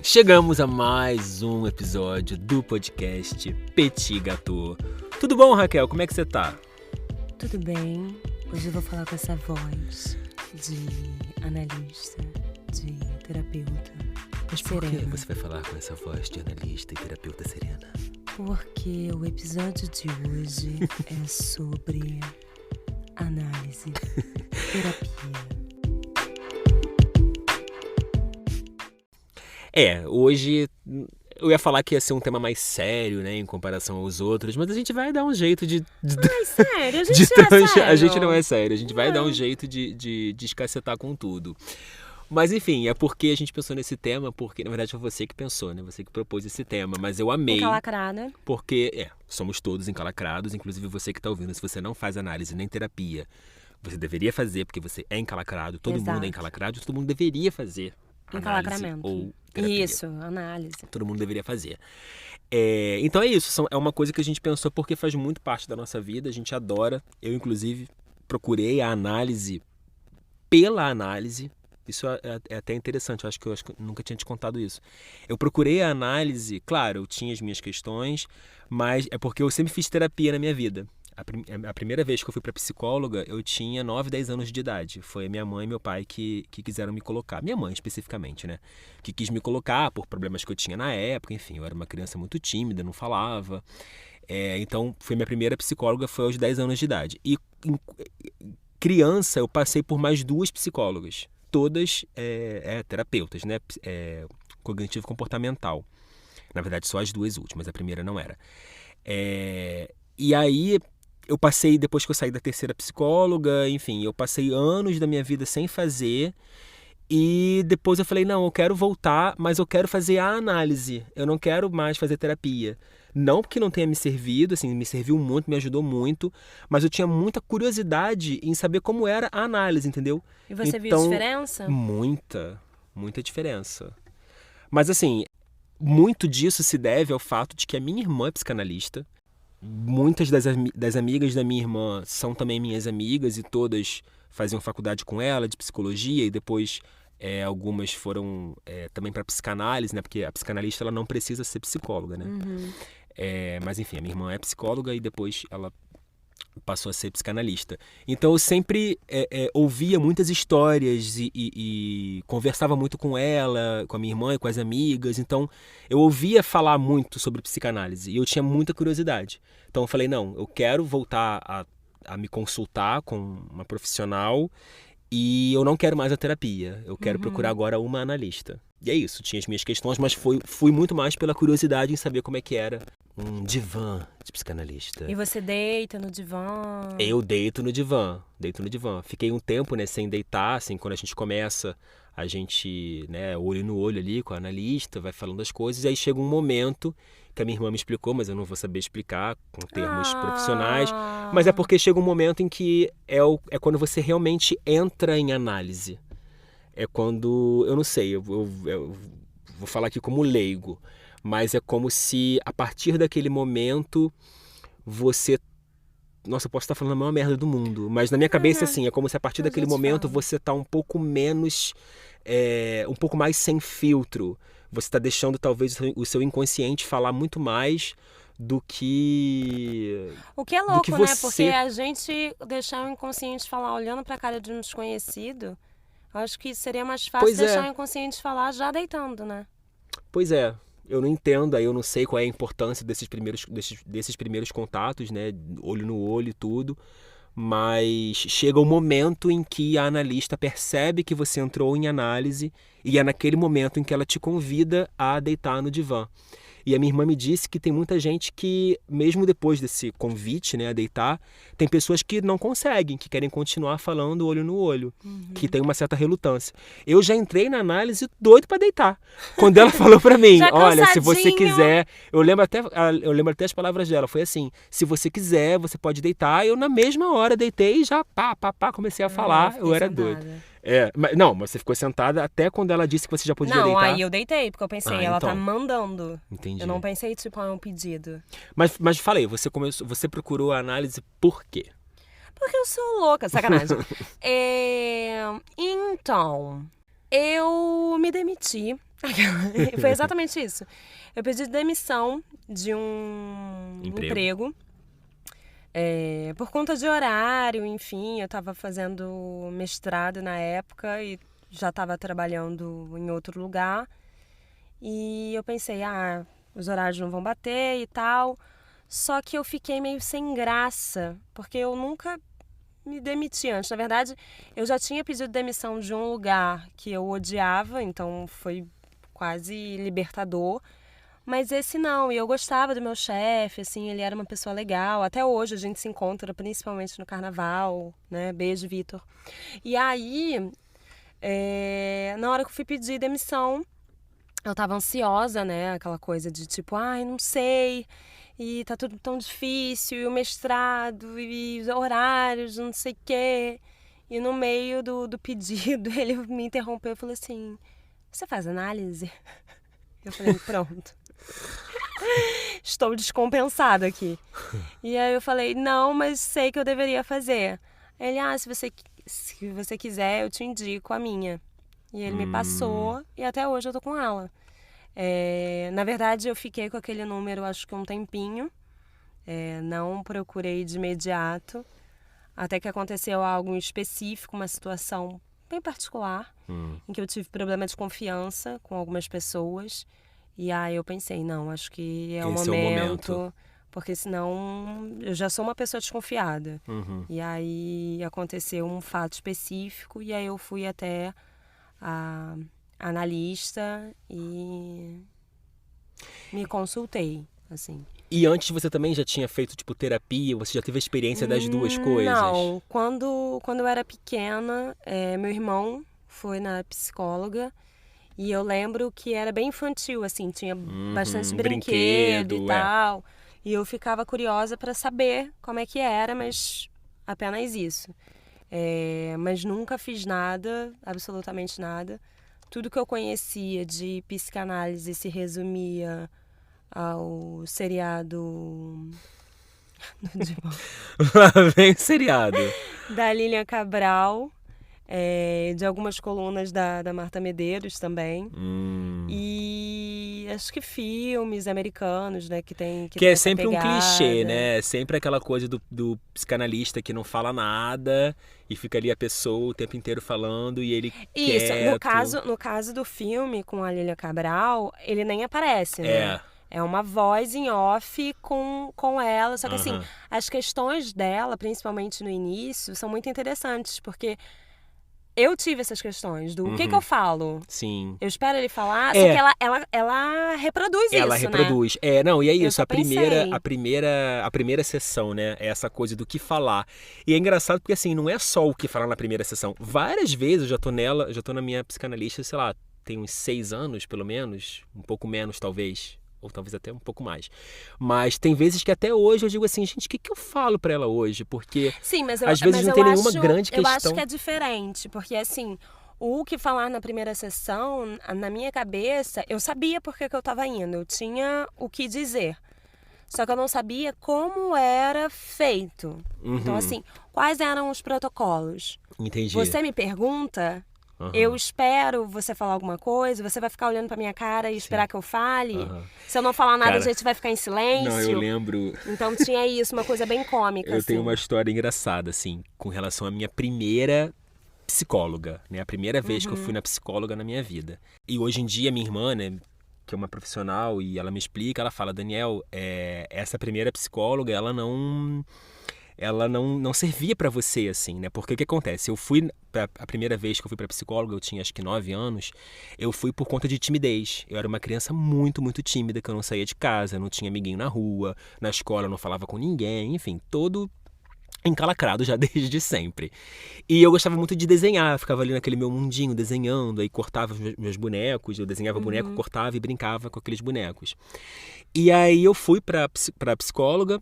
Chegamos a mais um episódio do podcast Petit Gâteau. Tudo bom, Raquel? Como é que você tá? Tudo bem. Hoje eu vou falar com essa voz de analista, de terapeuta. Mas por que você vai falar com essa voz de analista e terapeuta serena? Porque o episódio de hoje é sobre análise, terapia. Hoje eu ia falar que ia ser um tema mais sério, né, em comparação aos outros, mas a gente vai dar um jeito de Sério? A gente não é sério. A gente não é sério, a gente vai dar um jeito de escacetar com tudo. Mas enfim, é porque a gente pensou nesse tema, porque na verdade foi você que pensou, né? Você que propôs esse tema, mas eu amei. Encalacrada. Porque, somos todos encalacrados, inclusive você que está ouvindo. Se você não faz análise nem terapia, você deveria fazer, porque você é encalacrado, todo mundo é encalacrado, todo mundo deveria fazer análise ou terapia. Isso, análise. Todo mundo deveria fazer. Então é isso, é uma coisa que a gente pensou porque faz muito parte da nossa vida, a gente adora. Eu, inclusive, procurei a análise pela análise. Isso é até interessante, eu acho que eu nunca tinha te contado isso. Eu procurei a análise, claro, eu tinha as minhas questões, mas é porque eu sempre fiz terapia na minha vida. A primeira vez que eu fui para psicóloga, eu tinha 9, 10 anos de idade. Foi minha mãe e meu pai que quiseram me colocar. Minha mãe, especificamente, né? Que quis me colocar por problemas que eu tinha na época. Enfim, eu era uma criança muito tímida, não falava. Então, foi minha primeira psicóloga, foi aos 10 anos de idade. E criança, eu passei por mais 2 psicólogas. Todas terapeutas, né? Cognitivo-comportamental. Na verdade, só as 2 últimas. A primeira não era. E aí, eu passei, depois que eu saí da terceira psicóloga, enfim, eu passei anos da minha vida sem fazer. E depois eu falei, não, eu quero voltar, mas eu quero fazer a análise. Eu não quero mais fazer terapia. Não porque não tenha me servido, assim, me serviu muito, me ajudou muito, mas eu tinha muita curiosidade em saber como era a análise, entendeu? E você viu diferença? Muita diferença. Mas assim, muito disso se deve ao fato de que a minha irmã é psicanalista. Muitas das amigas da minha irmã são também minhas amigas e todas faziam faculdade com ela de psicologia e depois algumas foram também para psicanálise, né? Porque a psicanalista ela não precisa ser psicóloga, né? Uhum. Mas enfim, a minha irmã é psicóloga e depois ela passou a ser psicanalista. Então eu sempre ouvia muitas histórias e conversava muito com ela, com a minha irmã e com as amigas. Então eu ouvia falar muito sobre psicanálise e eu tinha muita curiosidade. Então eu falei, não, eu quero voltar a me consultar com uma profissional e eu não quero mais a terapia. Eu quero procurar agora uma analista. E é isso, tinha as minhas questões, mas fui muito mais pela curiosidade em saber como é que era um divã de psicanalista. E você deita no divã? Eu deito no divã. Fiquei um tempo, né, sem deitar, assim, quando a gente começa, a gente, né, olho no olho ali com a analista, vai falando as coisas, e aí chega um momento que a minha irmã me explicou, mas eu não vou saber explicar com termos profissionais, mas é porque chega um momento em que é quando você realmente entra em análise. É quando, eu não sei, eu vou falar aqui como leigo, mas é como se a partir daquele momento você... Nossa, eu posso estar falando a maior merda do mundo, mas na minha cabeça assim, é como se a partir daquele momento você está um pouco menos, um pouco mais sem filtro. Você está deixando talvez o seu inconsciente falar muito mais do que... O que é louco, né? Porque a gente deixar o inconsciente falar olhando para a cara de um desconhecido... Acho que seria mais fácil deixar o inconsciente falar já deitando, né? Pois é. Eu não entendo, aí eu não sei qual é a importância desses primeiros contatos, né? Olho no olho e tudo. Mas chega um momento em que a analista percebe que você entrou em análise e é naquele momento em que ela te convida a deitar no divã. E a minha irmã me disse que tem muita gente que, mesmo depois desse convite, né, a deitar, tem pessoas que não conseguem, que querem continuar falando olho no olho, que tem uma certa relutância. Eu já entrei na análise doido para deitar. Quando ela falou para mim, olha, se você quiser... Eu lembro até as palavras dela, foi assim, se você quiser, você pode deitar. Eu, na mesma hora, deitei e já comecei a falar, eu era doido. Mas você ficou sentada até quando ela disse que você já podia deitar? Não, aí eu deitei, porque eu pensei, ela então. tá mandando. Entendi. Eu não pensei, tipo, é um pedido. Mas falei, você procurou a análise por quê? Porque eu sou louca, sacanagem. Então, Eu me demiti. Foi exatamente isso. Eu pedi demissão de um emprego. Por conta de horário, enfim, eu estava fazendo mestrado na época e já estava trabalhando em outro lugar. E eu pensei, os horários não vão bater e tal. Só que eu fiquei meio sem graça, porque eu nunca me demiti antes. Na verdade, eu já tinha pedido demissão de um lugar que eu odiava, então foi quase libertador. Mas esse não, e eu gostava do meu chefe, assim, ele era uma pessoa legal. Até hoje a gente se encontra, principalmente no carnaval, né? Beijo, Vitor. E aí, na hora que eu fui pedir demissão, eu tava ansiosa, né? Aquela coisa de tipo, não sei, e tá tudo tão difícil, e o mestrado, e os horários, não sei o quê. E no meio do pedido, ele me interrompeu e falou assim, você faz análise? Eu falei, pronto. Estou descompensada aqui. E aí eu falei, não, mas sei que eu deveria fazer. Ele, se você quiser, eu te indico a minha. E ele me passou e até hoje eu tô com ela. Na verdade, eu fiquei com aquele número acho que um tempinho. Não procurei de imediato. Até que aconteceu algo específico, uma situação bem particular, em que eu tive problema de confiança com algumas pessoas. E aí eu pensei, não, acho que é o momento, porque senão eu já sou uma pessoa desconfiada. E aí aconteceu um fato específico e aí eu fui até a analista e me consultei, assim. E antes você também já tinha feito, tipo, terapia? Você já teve a experiência das duas coisas? Não. Quando eu era pequena, meu irmão foi na psicóloga e eu lembro que era bem infantil, assim, tinha bastante brinquedo e tal. E eu ficava curiosa para saber como é que era, mas apenas isso. Mas nunca fiz nada, absolutamente nada. Tudo que eu conhecia de psicanálise se resumia ao seriado... Vem o seriado. Da Lilian Cabral, de algumas colunas da Marta Medeiros também. E acho que filmes americanos, né, que tem é sempre um clichê, né? Sempre aquela coisa do psicanalista que não fala nada e fica ali a pessoa o tempo inteiro falando e ele Isso, quieto. no caso do filme com a Lilian Cabral, ele nem aparece, né? É uma voz em off com ela. Só que assim, as questões dela, principalmente no início, são muito interessantes, porque eu tive essas questões do que eu falo. Sim. Eu espero ele falar, só que ela reproduz isso, né? Ela reproduz. Não, e é isso, a pensei. primeira sessão, né? É essa coisa do que falar. E é engraçado porque, assim, não é só o que falar na primeira sessão. Várias vezes eu já tô na minha psicanalista, sei lá, tem uns 6 anos, pelo menos, um pouco menos, talvez. Ou talvez até um pouco mais. Mas tem vezes que até hoje eu digo assim, gente, o que eu falo pra ela hoje? Porque sim, às vezes não tem nenhuma grande questão. Eu acho que é diferente, porque assim, o que falar na primeira sessão, na minha cabeça, eu sabia por que eu estava indo, eu tinha o que dizer. Só que eu não sabia como era feito. Então assim, quais eram os protocolos? Entendi. Você me pergunta... Eu espero você falar alguma coisa, você vai ficar olhando pra minha cara e esperar que eu fale. Se eu não falar nada, a gente vai ficar em silêncio. Não, eu lembro... Então tinha isso, uma coisa bem cômica, Eu tenho uma história engraçada, assim, com relação à minha primeira psicóloga, né? A primeira vez que eu fui na psicóloga na minha vida. E hoje em dia, minha irmã, né, que é uma profissional, e ela me explica, ela fala, Daniel, essa primeira psicóloga, ela não servia pra você, assim, né? Porque o que acontece? A primeira vez que eu fui pra psicóloga, eu tinha acho que 9 anos, eu fui por conta de timidez. Eu era uma criança muito, muito tímida, que eu não saía de casa, não tinha amiguinho na rua, na escola eu não falava com ninguém, enfim, todo encalacrado já desde sempre. E eu gostava muito de desenhar, eu ficava ali naquele meu mundinho desenhando, aí cortava os meus bonecos, eu desenhava boneco, cortava e brincava com aqueles bonecos. E aí eu fui pra psicóloga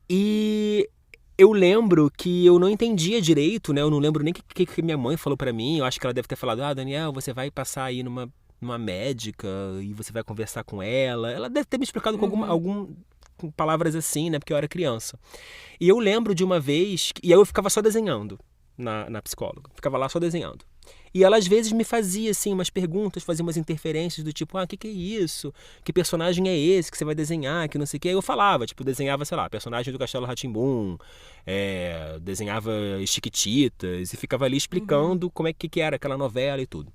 e... eu lembro que eu não entendia direito, né? Eu não lembro nem o que minha mãe falou pra mim. Eu acho que ela deve ter falado, Daniel, você vai passar aí numa médica e você vai conversar com ela. Ela deve ter me explicado com palavras assim, né? Porque eu era criança. E eu lembro de uma vez... E aí eu ficava só desenhando na psicóloga. Ficava lá só desenhando. E ela às vezes me fazia assim umas perguntas, fazia umas interferências do tipo, o que é isso? Que personagem é esse que você vai desenhar? Que não sei o que. Aí eu falava, tipo, desenhava, sei lá, personagem do Castelo Rá-Tim-Bum, desenhava Chiquititas e ficava ali explicando como é que era aquela novela e tudo.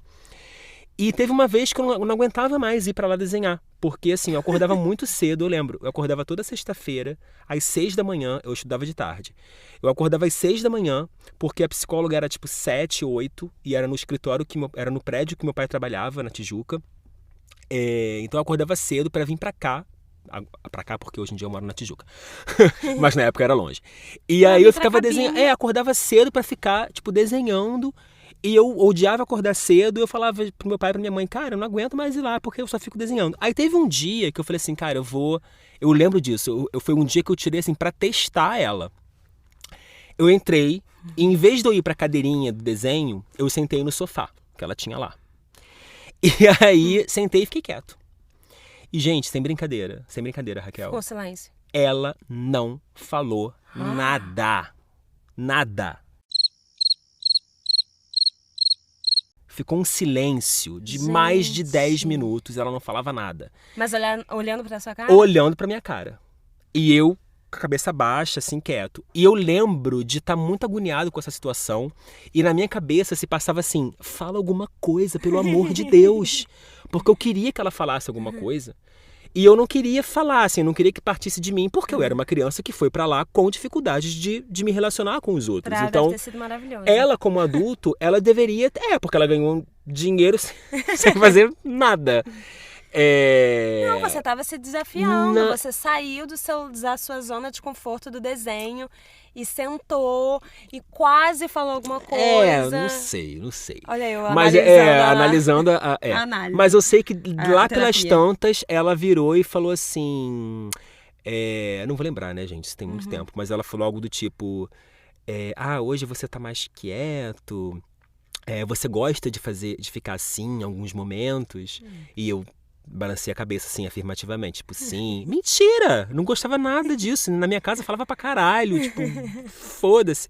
E teve uma vez que eu não aguentava mais ir pra lá desenhar. Porque, assim, eu acordava muito cedo, eu lembro. Eu acordava toda sexta-feira, às 6 da manhã, eu estudava de tarde. Eu acordava às 6 da manhã, porque a psicóloga era tipo 7, 8, e era no escritório, era no prédio que meu pai trabalhava, na Tijuca. Então eu acordava cedo pra vir pra cá. Pra cá, porque hoje em dia eu moro na Tijuca. Mas na época era longe. E aí eu ficava desenhando. Acordava cedo pra ficar, tipo, desenhando. E eu odiava acordar cedo, eu falava pro meu pai e pra minha mãe, cara, eu não aguento mais ir lá, porque eu só fico desenhando. Aí teve um dia que eu falei assim, cara, eu lembro disso, foi um dia que eu tirei assim pra testar ela. Eu entrei, e em vez de eu ir pra cadeirinha do desenho, eu sentei no sofá, que ela tinha lá. E aí, sentei e fiquei quieto. E, gente, sem brincadeira, Raquel. Ficou silêncio. Ela não falou nada. Nada. Ficou um silêncio de mais de 10 minutos, ela não falava nada. Mas olhando pra sua cara? Olhando pra minha cara. E eu, com a cabeça baixa, assim, quieto. E eu lembro de estar muito agoniado com essa situação. E na minha cabeça se passava assim, fala alguma coisa, pelo amor de Deus. Porque eu queria que ela falasse alguma coisa. E eu não queria falar, assim, eu não queria que partisse de mim, porque eu era uma criança que foi pra lá com dificuldades de me relacionar com os outros. Então, deve ter sido maravilhoso. ela, como adulto, ela deveria... porque ela ganhou dinheiro sem fazer nada. Não, você estava se desafiando, você saiu da sua zona de conforto do desenho e sentou e quase falou alguma coisa. Não sei. Olha, eu analisando a análise. Mas eu sei que lá pelas tantas, ela virou e falou assim... não vou lembrar, né, gente? Isso tem muito tempo. Mas ela falou algo do tipo... hoje você tá mais quieto... você gosta de ficar assim em alguns momentos? E eu balancei a cabeça assim, afirmativamente. Tipo, sim. Mentira! Não gostava nada disso. Na minha casa falava pra caralho. Tipo, foda-se.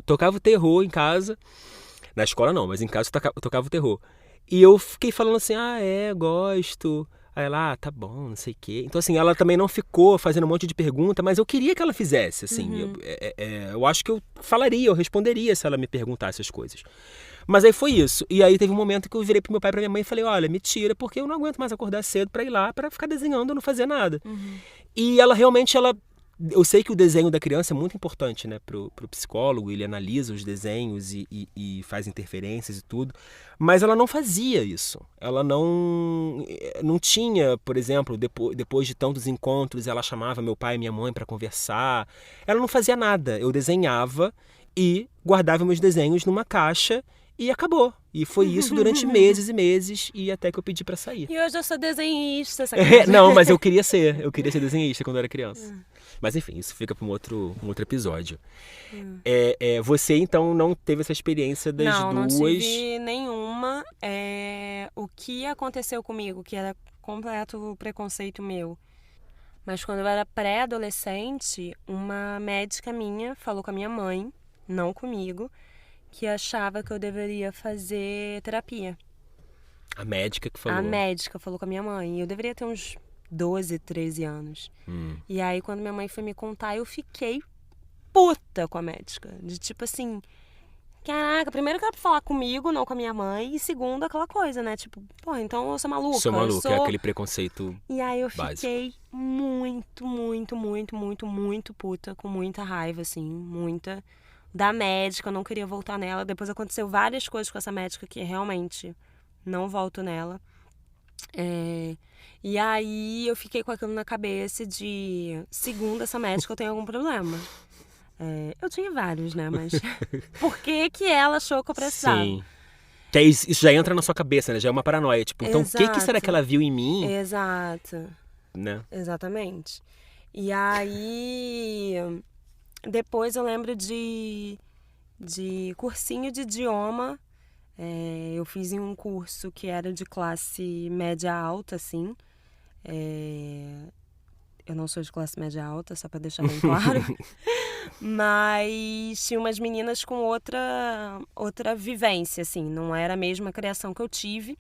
Tocava o terror em casa. Na escola não, mas em casa eu tocava o terror. E eu fiquei falando assim, gosto... Aí ela, tá bom, não sei o quê. Então, assim, ela também não ficou fazendo um monte de pergunta, mas eu queria que ela fizesse, assim. Eu acho que eu falaria, eu responderia se ela me perguntasse as coisas. Mas aí foi isso. E aí teve um momento que eu virei pro meu pai e pra minha mãe e falei, olha, me tira, porque eu não aguento mais acordar cedo pra ir lá, pra ficar desenhando e não fazer nada. E ela realmente, eu sei que o desenho da criança é muito importante, né, pro psicólogo, ele analisa os desenhos e faz interferências e tudo, mas ela não fazia isso. Ela não tinha, por exemplo, depois de tantos encontros, ela chamava meu pai e minha mãe para conversar. Ela não fazia nada. Eu desenhava e guardava meus desenhos numa caixa e acabou. E foi isso durante meses e meses, e até que eu pedi para sair. E hoje eu sou desenhista. Não, mas eu queria ser desenhista quando eu era criança. Mas enfim, isso fica para um outro episódio. Você então não teve essa experiência das duas? Não tive nenhuma. O que aconteceu comigo, que era completo preconceito meu. Mas quando eu era pré-adolescente, uma médica minha falou com a minha mãe, não comigo, que achava que eu deveria fazer terapia. A médica que falou? A médica falou com a minha mãe. Eu deveria ter uns 12, 13 anos. E aí, quando minha mãe foi me contar, eu fiquei puta com a médica. De tipo assim, caraca, primeiro que era pra falar comigo, não com a minha mãe. E segundo, aquela coisa, né? Tipo, porra, então eu sou maluca. Sou maluca, é aquele preconceito E aí eu básico. Fiquei muito puta, com muita raiva, assim, muita... Da médica, eu não queria voltar nela. Depois aconteceu várias coisas com essa médica que realmente não volto nela. E aí eu fiquei com aquilo na cabeça de, segundo essa médica, eu tenho algum problema. Eu tinha vários, né? Mas por que ela achou que eu precisava? Sim. Que aí isso já entra na sua cabeça, né? Já é uma paranoia. Tipo, então o que será que ela viu em mim? Exato. Né? Exatamente. E aí... Depois eu lembro de cursinho de idioma. Eu fiz em um curso que era de classe média alta, assim. eu não sou de classe média alta, só pra deixar bem claro. Mas tinha umas meninas com outra vivência, assim. Não era a mesma criação que eu tive.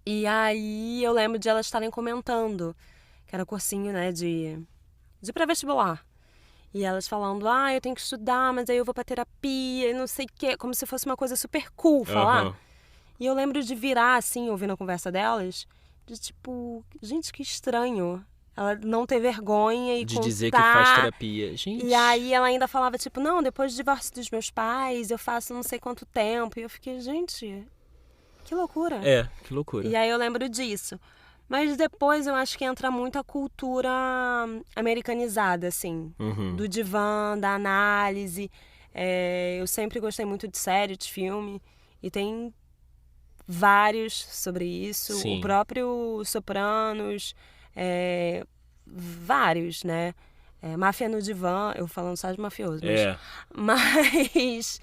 E aí eu lembro de elas estarem comentando, que era cursinho, né, de pré-vestibular. E elas falando, eu tenho que estudar, mas aí eu vou pra terapia e não sei o quê. Como se fosse uma coisa super cool falar. E eu lembro de virar, assim, ouvindo a conversa delas, de tipo, gente, que estranho. Ela não ter vergonha e de contar. dizer que faz terapia. Gente. E aí ela ainda falava, tipo, não, depois do divórcio dos meus pais, eu faço não sei quanto tempo. E eu fiquei, gente, que loucura. Que loucura. E aí eu lembro disso. Mas depois eu acho que entra muito a cultura americanizada, assim. Do divã, da análise. Eu sempre gostei muito de série, de filme. E tem vários sobre isso. Sim. O próprio Sopranos, vários, né? Máfia no Divã, eu falando só de mafioso. Mas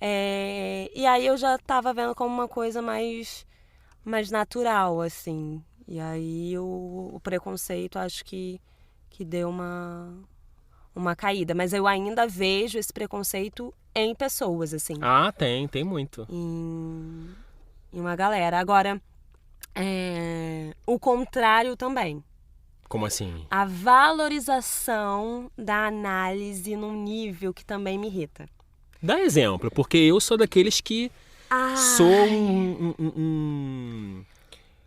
e aí eu já tava vendo como uma coisa mais natural, assim. E aí o preconceito acho que deu uma caída. Mas eu ainda vejo esse preconceito em pessoas, assim. Tem muito. Em uma galera. Agora, o contrário também. Como assim? A valorização da análise num nível que também me irrita. Dá exemplo, porque eu sou daqueles que sou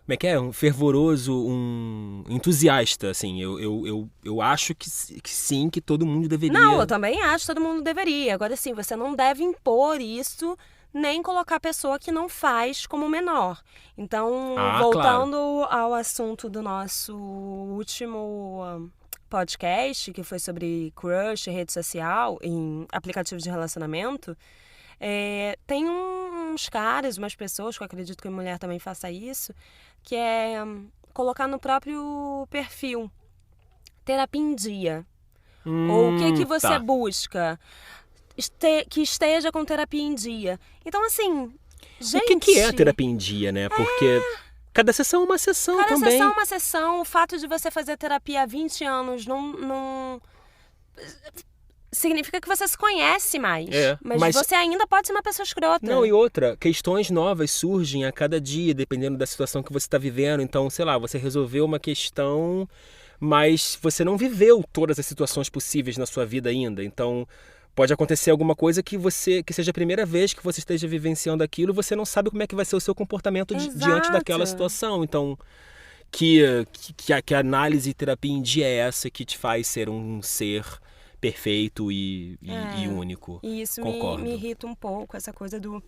como é que é? Um fervoroso, um entusiasta, assim. Eu acho que sim, que todo mundo deveria... Não, eu também acho que todo mundo deveria. Agora, sim, você não deve impor isso, nem colocar a pessoa que não faz como menor. Então, voltando ao assunto do nosso último podcast, que foi sobre crush, rede social, em aplicativos de relacionamento, tem uns caras, umas pessoas, que eu acredito que a mulher também faça isso, que é colocar no próprio perfil terapia em dia. Ou o que você busca? Que esteja com terapia em dia. Então, assim, gente... O que é terapia em dia, né? Porque cada sessão é uma sessão também. Cada sessão é uma sessão. O fato de você fazer terapia há 20 anos não significa que você se conhece mais. Mas você ainda pode ser uma pessoa escrota. Não, e outra, questões novas surgem a cada dia, dependendo da situação que você está vivendo. Então, sei lá, você resolveu uma questão, mas você não viveu todas as situações possíveis na sua vida ainda. Então, pode acontecer alguma coisa que seja a primeira vez que você esteja vivenciando aquilo, você não sabe como é que vai ser o seu comportamento diante daquela situação. Então, que a análise e terapia em dia é essa que te faz ser um ser perfeito e único. E isso me irrita um pouco, essa coisa do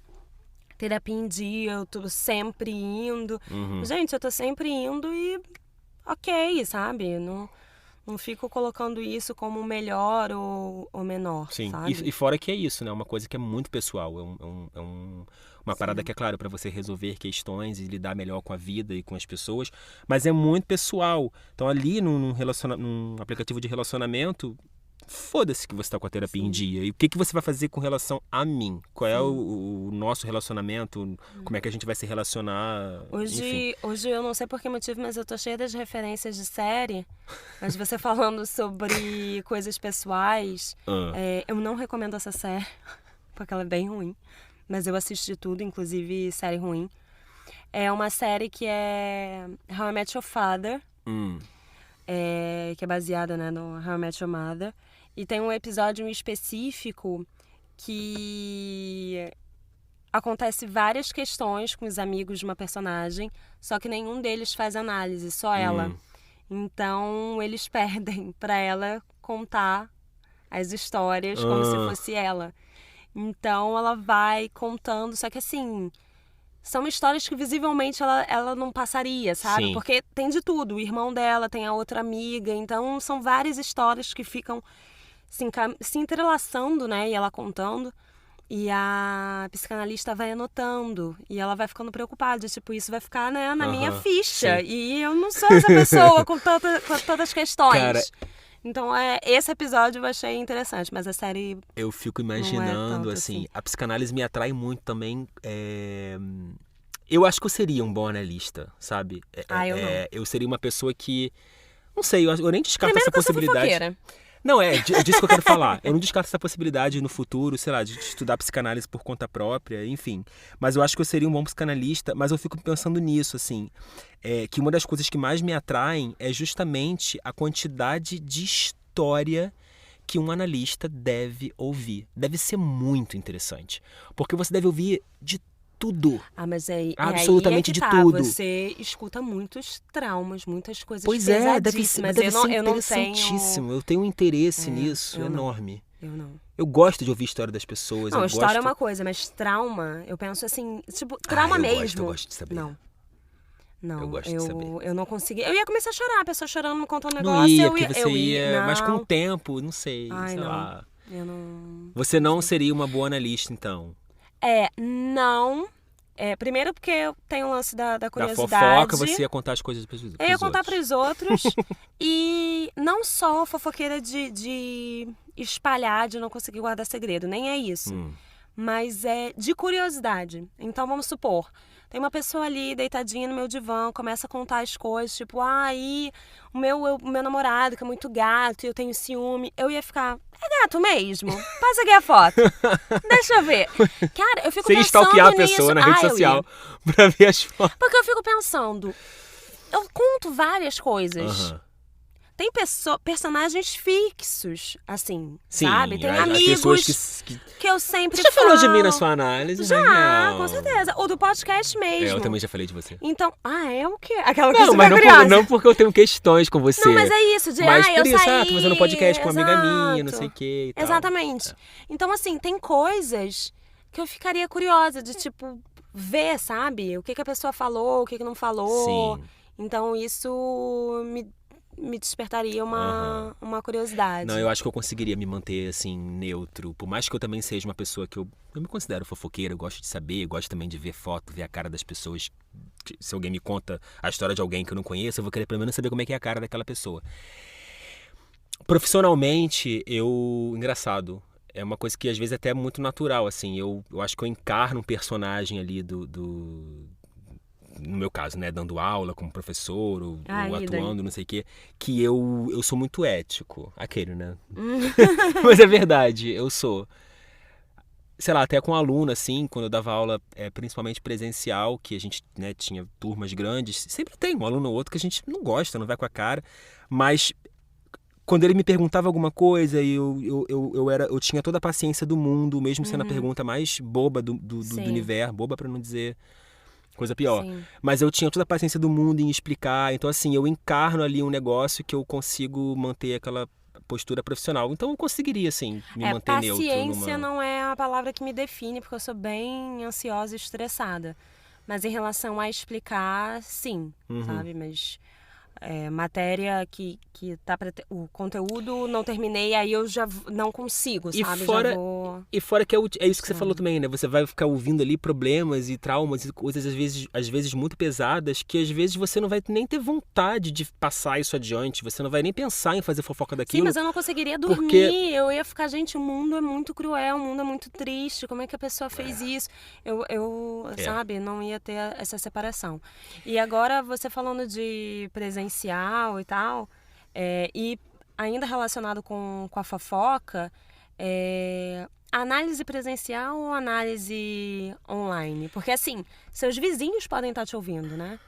terapia em dia, eu tô sempre indo. Gente, eu tô sempre indo e ok, sabe? Não fico colocando isso como melhor ou menor, sim, sabe? E fora que é isso, né? Uma coisa que é muito pessoal. Uma parada que é, claro, para você resolver questões e lidar melhor com a vida e com as pessoas, mas é muito pessoal. Então, ali num aplicativo de relacionamento, foda-se que você tá com a terapia em dia. E o que você vai fazer com relação a mim? Qual é o nosso relacionamento? Como é que a gente vai se relacionar? Hoje eu não sei por que motivo, mas eu tô cheia das referências de série. Mas você falando sobre coisas pessoais, eu não recomendo essa série, porque ela é bem ruim. Mas eu assisti tudo, inclusive série ruim. É uma série que é How I Met Your Father, que é baseada, né, no How I Met Your Mother. E tem um episódio específico que acontece várias questões com os amigos de uma personagem, só que nenhum deles faz análise, só ela. Então, eles pedem pra ela contar as histórias como se fosse ela. Então, ela vai contando, só que assim, são histórias que visivelmente ela não passaria, sabe? Sim. Porque tem de tudo. O irmão dela tem a outra amiga, então são várias histórias que ficam se entrelaçando, né? E ela contando. E a psicanalista vai anotando. E ela vai ficando preocupada. Tipo, isso vai ficar, né, na minha ficha. Sim. E eu não sou essa pessoa com todas as questões. Cara, então, esse episódio eu achei interessante. Mas a série... eu fico imaginando, tanto assim, a psicanálise me atrai muito também. Eu acho que eu seria um bom analista, sabe? Eu não. Eu seria uma pessoa que Não sei, eu nem descarto Primeiro essa que eu sou possibilidade. fofoqueira. Não, é disso que eu quero falar. Eu não descarto essa possibilidade no futuro, sei lá, de estudar psicanálise por conta própria, enfim. Mas eu acho que eu seria um bom psicanalista, mas eu fico pensando nisso, assim, que uma das coisas que mais me atraem é justamente a quantidade de história que um analista deve ouvir. Deve ser muito interessante. Porque você deve ouvir de tudo. Mas absolutamente aí é que de tudo. Você escuta muitos traumas, muitas coisas Pois é, deve ser eu não interessantíssimo. Eu tenho um interesse nisso enorme. Eu não. Eu gosto de ouvir a história das pessoas. Não, eu história gosto... é uma coisa, mas trauma, eu penso assim, tipo, trauma mesmo. Eu gosto de saber. Não, eu gosto de saber. Eu não consegui. Eu ia começar a chorar, a pessoa chorando me contando um negócio. Não ia, porque você ia. Não. Mas com o tempo, não sei, sei não. lá. Eu não. Você não seria uma boa analista, então? Não. Primeiro porque eu tenho o lance da curiosidade. Da fofoca, você ia contar as coisas pros outros. Eu ia contar pros outros. E não só fofoqueira de espalhar, de não conseguir guardar segredo. Nem é isso. Mas é de curiosidade. Então, vamos supor, tem uma pessoa ali deitadinha no meu divã, começa a contar as coisas, tipo, aí o meu namorado, que é muito gato, e eu tenho ciúme. Eu ia ficar, é gato mesmo? Passa aqui a foto. Deixa eu ver. Cara, eu fico você pensando nisso. Você ia stalkear a pessoa na rede social pra ver as fotos. Porque eu fico pensando, eu conto várias coisas. Tem personagens fixos, assim, sim, sabe? Tem as amigos que eu sempre falo. Você já falou de mim na sua análise? Já, com certeza. Ou do podcast mesmo. Eu também já falei de você. Então, é o quê? Aquela coisa não, mas não porque eu tenho questões com você. Não, mas é isso, mas eu isso, saí... tô fazendo um podcast com uma amiga minha, não sei o quê e tal. Exatamente. Então, assim, tem coisas que eu ficaria curiosa de, tipo, ver, sabe? O que a pessoa falou, o que não falou. Sim. Então, isso me despertaria uma curiosidade. Não, eu acho que eu conseguiria me manter, assim, neutro. Por mais que eu também seja uma pessoa que eu me considero fofoqueira, eu gosto de saber, eu gosto também de ver foto, ver a cara das pessoas. Se alguém me conta a história de alguém que eu não conheço, eu vou querer pelo menos saber como é que é a cara daquela pessoa. Profissionalmente, engraçado, é uma coisa que às vezes até é muito natural, assim. Eu acho que eu encarno um personagem ali no meu caso, né, dando aula como professor ou atuando, não sei o quê, que eu sou muito ético. Aquele, né? Mas é verdade, eu sou. Sei lá, até com aluno, assim, quando eu dava aula, principalmente presencial, que a gente, né, tinha turmas grandes, sempre tem um aluno ou outro que a gente não gosta, não vai com a cara, mas quando ele me perguntava alguma coisa, eu tinha toda a paciência do mundo, mesmo sendo a pergunta mais boba do universo, boba pra não dizer coisa pior. Sim. Mas eu tinha toda a paciência do mundo em explicar. Então, assim, eu encarno ali um negócio que eu consigo manter aquela postura profissional. Então, eu conseguiria, assim, me manter neutro. Paciência não é a palavra que me define, porque eu sou bem ansiosa e estressada. Mas em relação a explicar, sim, sabe? Mas matéria que tá pra o conteúdo não terminei, aí eu já não consigo, sabe? E fora que é isso que você falou também, né? Você vai ficar ouvindo ali problemas e traumas e coisas às vezes muito pesadas, que às vezes você não vai nem ter vontade de passar isso adiante, você não vai nem pensar em fazer fofoca daquilo. Sim, mas eu não conseguiria dormir, porque... eu ia ficar, gente, o mundo é muito cruel, o mundo é muito triste, como é que a pessoa fez isso? Sabe, não ia ter essa separação. E agora, você falando de presencial e tal, e ainda relacionado com a fofoca, análise presencial ou análise online? Porque, assim, seus vizinhos podem estar te ouvindo, né?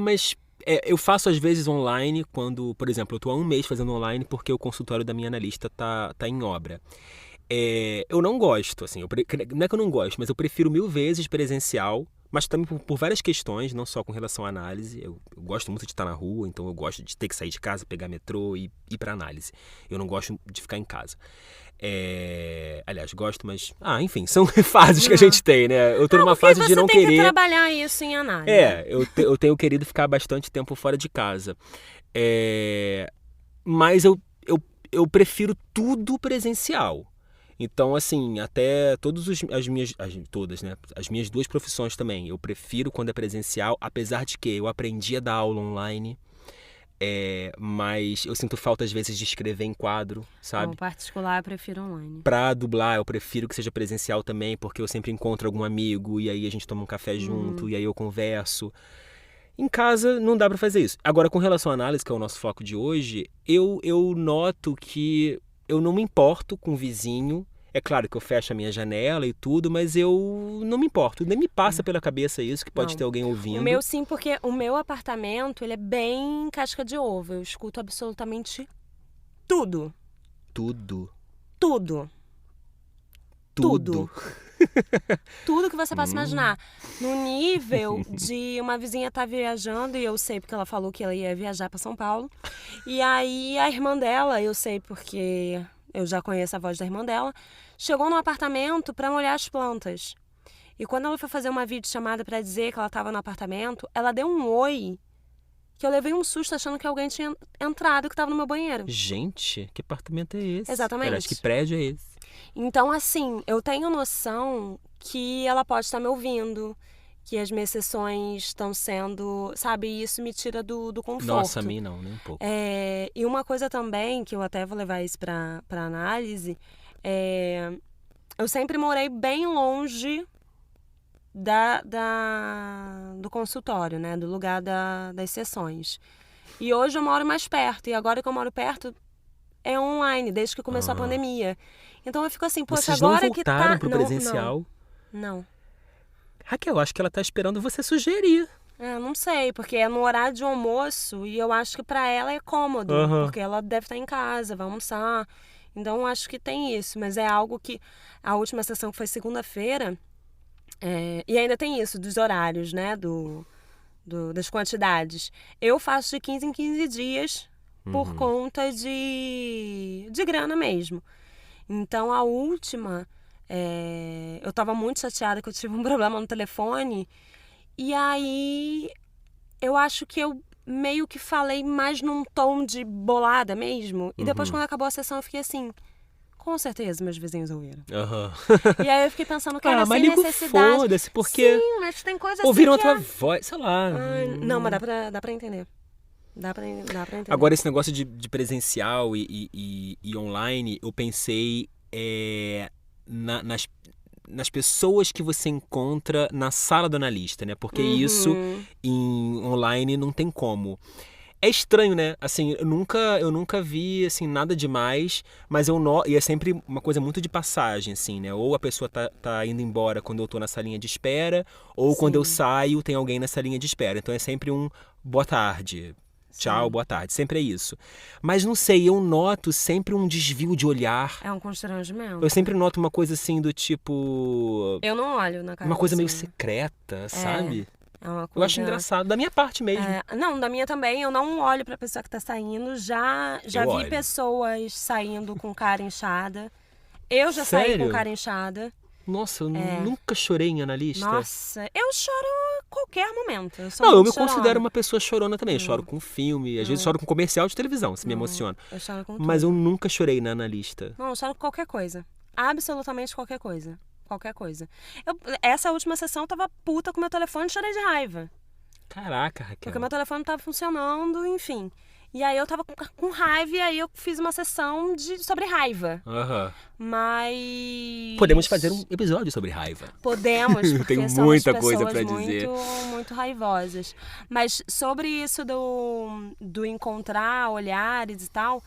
Mas eu faço às vezes online quando, por exemplo, eu estou há um mês fazendo online porque o consultório da minha analista tá em obra. Eu não gosto, assim, não é que eu não gosto, mas eu prefiro 1000 vezes presencial, mas também por várias questões, não só com relação à análise. Eu gosto muito de estar na rua, então eu gosto de ter que sair de casa, pegar metrô e ir para análise. Eu não gosto de ficar em casa. Aliás, gosto, mas... enfim, são fases que a gente tem, né? Eu tô numa fase de não querer... Você tem que trabalhar isso em análise. Eu tenho querido ficar bastante tempo fora de casa. Mas eu prefiro tudo presencial. Então, assim, até as minhas duas profissões também, eu prefiro quando é presencial, apesar de que eu aprendi a dar aula online, mas eu sinto falta, às vezes, de escrever em quadro, sabe? No particular, eu prefiro online. Pra dublar, eu prefiro que seja presencial também, porque eu sempre encontro algum amigo, e aí a gente toma um café junto, e aí eu converso. Em casa não dá pra fazer isso. Agora, com relação à análise, que é o nosso foco de hoje, eu noto que eu não me importo com o vizinho. É claro que eu fecho a minha janela e tudo, mas eu não me importo. Nem me passa pela cabeça isso, que pode Não. ter alguém ouvindo. O meu sim, porque o meu apartamento, ele é bem casca de ovo. Eu escuto absolutamente tudo. Tudo. Tudo. Tudo. Tudo que você possa imaginar. No nível de uma vizinha estar viajando, e eu sei porque ela falou que ela ia viajar para São Paulo. E aí a irmã dela, eu sei porque eu já conheço a voz da irmã dela, chegou no apartamento para molhar as plantas. E quando ela foi fazer uma videochamada para dizer que ela estava no apartamento, ela deu um oi, que eu levei um susto achando que alguém tinha entrado que estava no meu banheiro. Gente, que apartamento é esse? Exatamente. Aliás, que prédio é esse? Então, assim, eu tenho noção que ela pode estar me ouvindo, que as minhas sessões estão sendo, sabe, isso me tira do conforto. Nossa, a mim não, nem um pouco. E uma coisa também, que eu até vou levar isso para análise, eu sempre morei bem longe do consultório, né, do lugar das sessões. E hoje eu moro mais perto, e agora que eu moro perto é online, desde que começou a pandemia. Então eu fico assim, poxa, Vocês agora não voltaram que tá... pro presencial? Não. Raquel, acho que ela tá esperando você sugerir. Não sei, porque é no horário de almoço e eu acho que pra ela é cômodo, porque ela deve estar em casa, vai almoçar. Então eu acho que tem isso, mas é algo que a última sessão que foi segunda-feira, e ainda tem isso dos horários, né, das quantidades. Eu faço de 15 em 15 dias por conta de grana mesmo. Então a última, eu tava muito chateada que eu tive um problema no telefone. E aí, eu acho que eu meio que falei mais num tom de bolada mesmo. E depois, quando acabou a sessão, eu fiquei assim... Com certeza, meus vizinhos ouviram. E aí, eu fiquei pensando, cara, sem necessidade... Foda-se, porque... Sim, mas tem coisa ouviram assim a tua voz, sei lá. Não, mas dá pra entender. Dá pra entender. Agora, esse negócio de presencial e online, eu pensei nas pessoas que você encontra na sala do analista, né? Porque isso em online não tem como. É estranho, né? Assim, eu nunca vi assim nada demais, mas e é sempre uma coisa muito de passagem, assim, né? Ou a pessoa tá indo embora quando eu tô na salinha de espera, ou quando eu saio tem alguém na salinha de espera. Então é sempre um boa tarde. Tchau, boa tarde. Sempre é isso. Mas não sei, eu noto sempre um desvio de olhar. É um constrangimento. Eu sempre noto uma coisa assim do tipo... Eu não olho na cara. Uma coisa meio secreta, sabe? É uma coisa... Eu acho engraçado, da minha parte mesmo. Não, da minha também. Eu não olho pra pessoa que tá saindo. Já vi olho. pessoas saindo com cara inchada. Eu já saí com cara inchada. Nossa, eu nunca chorei em analista. Nossa, eu choro a qualquer momento. Eu me considero uma pessoa chorona também. Eu choro com filme, às vezes choro com comercial de televisão, se me emociona. Eu choro com tudo. Mas eu nunca chorei na analista. Não, eu choro com qualquer coisa. Absolutamente qualquer coisa. Qualquer coisa. Essa última sessão eu tava puta com meu telefone e chorei de raiva. Caraca, Raquel. Porque meu telefone não tava funcionando, enfim. E aí eu tava com raiva e aí eu fiz uma sessão sobre raiva. Mas... Podemos fazer um episódio sobre raiva. Podemos, porque tem são muita as coisa pessoas pra dizer. muito raivosas. Mas sobre isso do encontrar olhares e tal,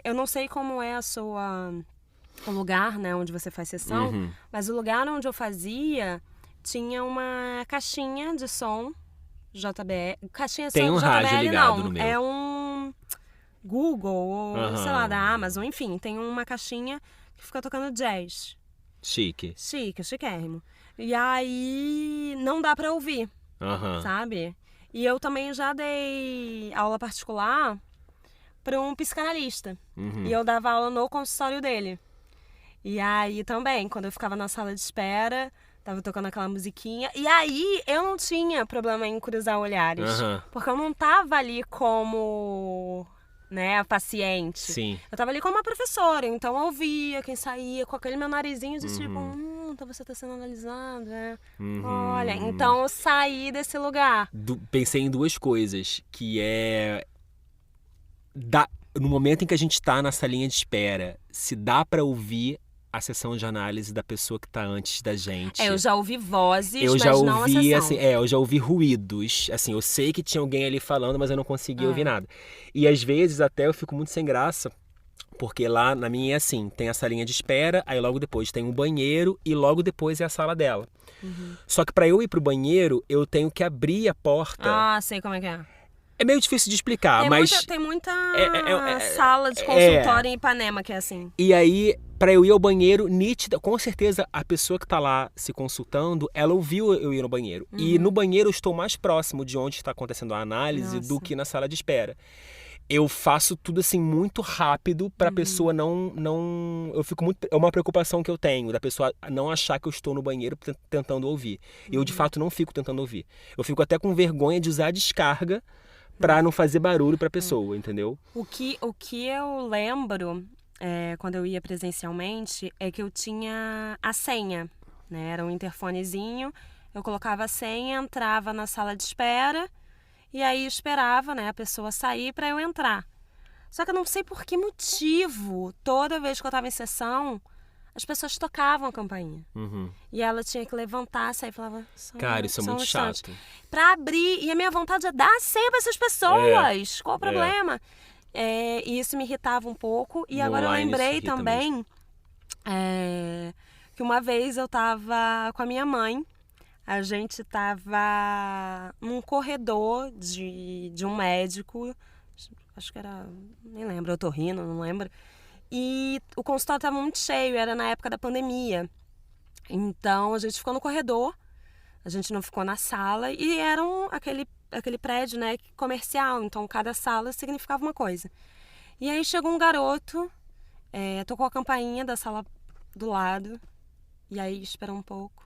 eu não sei como é o lugar, né, onde você faz sessão, mas o lugar onde eu fazia tinha uma caixinha de som JBL. Caixinha de som tem um JBL, rádio ligado não. no meu. É um Google, ou sei lá, da Amazon, enfim, tem uma caixinha que fica tocando jazz. Chiquérrimo. E aí não dá pra ouvir, sabe? E eu também já dei aula particular pra um psicanalista. E eu dava aula no consultório dele. E aí também, quando eu ficava na sala de espera, tava tocando aquela musiquinha. E aí eu não tinha problema em cruzar olhares. Porque eu não tava ali como, né, a paciente. Sim. Eu tava ali como uma professora. Então eu ouvia quem saía com aquele meu narizinho de tipo, então você tá sendo analisado, né? Olha, então eu saí desse lugar. Pensei em duas coisas, que no momento em que a gente tá na salinha de espera, se dá pra ouvir a sessão de análise da pessoa que tá antes da gente. Eu já ouvi vozes, eu mas já não a ouvi, sessão. assim, eu já ouvi ruídos. Assim, eu sei que tinha alguém ali falando, mas eu não conseguia ouvir nada. E às vezes até eu fico muito sem graça, porque lá na minha é assim, tem a salinha de espera, aí logo depois tem um banheiro e logo depois é a sala dela. Só que para eu ir pro banheiro, eu tenho que abrir a porta. Ah, sei como é que é. É meio difícil de explicar, mas... Tem muita sala de consultório em Ipanema que é assim. E aí, pra eu ir ao banheiro, nítida, com certeza a pessoa que tá lá se consultando, ela ouviu eu ir no banheiro. E no banheiro eu estou mais próximo de onde está acontecendo a análise do que na sala de espera. Eu faço tudo assim muito rápido pra pessoa não... Eu fico muito... É uma preocupação que eu tenho, da pessoa não achar que eu estou no banheiro tentando ouvir. Eu, de fato, não fico tentando ouvir. Eu fico até com vergonha de usar a descarga pra não fazer barulho pra pessoa, entendeu? O que eu lembro, quando eu ia presencialmente, é que eu tinha a senha, né? Era um interfonezinho, eu colocava a senha, entrava na sala de espera e aí esperava, né, a pessoa sair pra eu entrar. Só que eu não sei por que motivo, toda vez que eu tava em sessão, as pessoas tocavam a campainha. E ela tinha que levantar, sair e falava... Cara, isso é muito chato. Pra abrir. E a minha vontade é dar senha pra essas pessoas. Qual o problema? E isso me irritava um pouco. E agora eu lembrei também que uma vez eu tava com a minha mãe. A gente tava num corredor de um médico. Acho que era... Nem lembro, otorrino, não lembro. E o consultório estava muito cheio, era na época da pandemia. Então a gente ficou no corredor, a gente não ficou na sala e era aquele prédio, né, comercial, então cada sala significava uma coisa. E aí chegou um garoto, tocou a campainha da sala do lado, e aí esperou um pouco,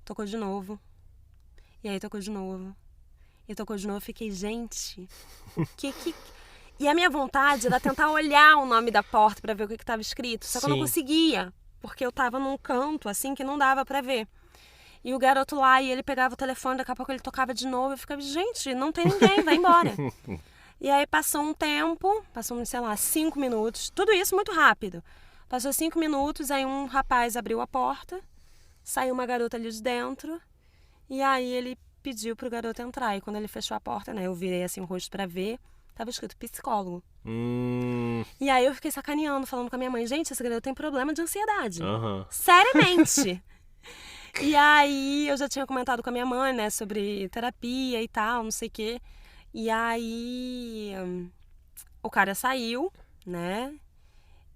tocou de novo, e aí tocou de novo, e tocou de novo. Eu fiquei, gente, o que... E a minha vontade era tentar olhar o nome da porta pra ver o que estava escrito. Só que eu não conseguia, porque eu tava num canto, assim, que não dava pra ver. E o garoto lá, e ele pegava o telefone, daqui a pouco ele tocava de novo. Eu ficava, gente, não tem ninguém, vai embora. E aí passou um tempo, sei lá, 5 minutos. Tudo isso muito rápido. Passou 5 minutos, aí um rapaz abriu a porta, saiu uma garota ali de dentro. E aí ele pediu pro garoto entrar. E quando ele fechou a porta, né, eu virei assim o rosto pra ver. Tava escrito psicólogo. E aí eu fiquei sacaneando, falando com a minha mãe, gente, esse garoto tem problema de ansiedade. Seriamente. E aí eu já tinha comentado com a minha mãe, né, sobre terapia e tal, não sei o quê. E aí o cara saiu, né?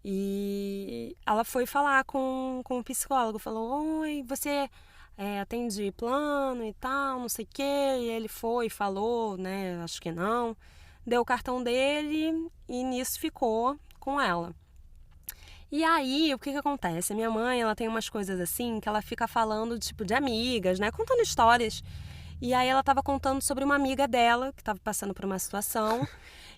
E ela foi falar com o psicólogo, falou, oi, você atende plano e tal, não sei o quê. E ele foi, falou, né, acho que não. Deu o cartão dele e nisso ficou com ela. E aí, o que acontece? A minha mãe, ela tem umas coisas assim, que ela fica falando, tipo, de amigas, né? Contando histórias. E aí ela tava contando sobre uma amiga dela, que tava passando por uma situação,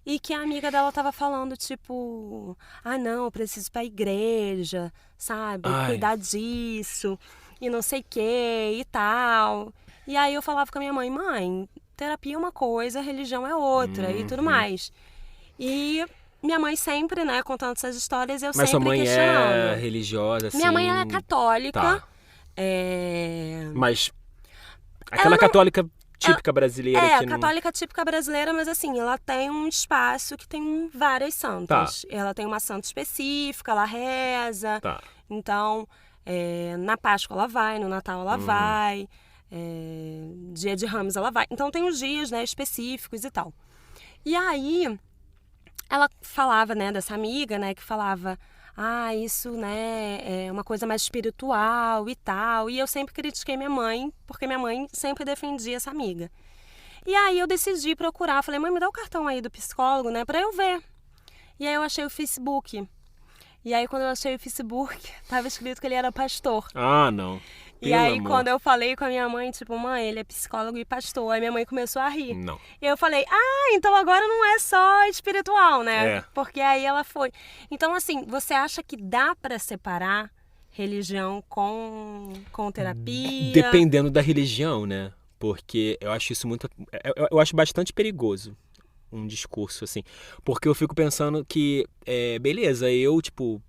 e que a amiga dela tava falando, tipo... Ah, não, eu preciso ir pra igreja, sabe? Cuidar disso, e não sei o que, e tal. E aí eu falava com a minha mãe, terapia é uma coisa, religião é outra e tudo mais. E minha mãe sempre, né, contando essas histórias, eu sempre questionando. Mas sua mãe é religiosa, assim? Minha mãe, ela é católica. Tá. Mas aquela católica típica brasileira. A católica típica brasileira, mas assim, ela tem um espaço que tem várias santas. Tá. Ela tem uma santa específica, ela reza. Tá. Então, na Páscoa ela vai, no Natal ela vai... dia de Ramos ela vai. Então tem os dias, né, específicos e tal. E aí ela falava, né, dessa amiga, né, que falava, isso, né, é uma coisa mais espiritual e tal. E eu sempre critiquei minha mãe, porque minha mãe sempre defendia essa amiga. E aí eu decidi procurar, falei, mãe, me dá o cartão aí do psicólogo, né, pra eu ver. E aí eu achei o Facebook. E aí quando eu achei o Facebook, tava escrito que ele era pastor. Ah, não. E aí, quando eu falei com a minha mãe, tipo, mãe, ele é psicólogo e pastor. Aí minha mãe começou a rir. Não. E eu falei, então agora não é só espiritual, né? Porque aí ela foi. Então, assim, você acha que dá pra separar religião com terapia? Dependendo da religião, né? Porque eu acho isso muito... Eu acho bastante perigoso um discurso, assim. Porque eu fico pensando que, beleza, eu, tipo...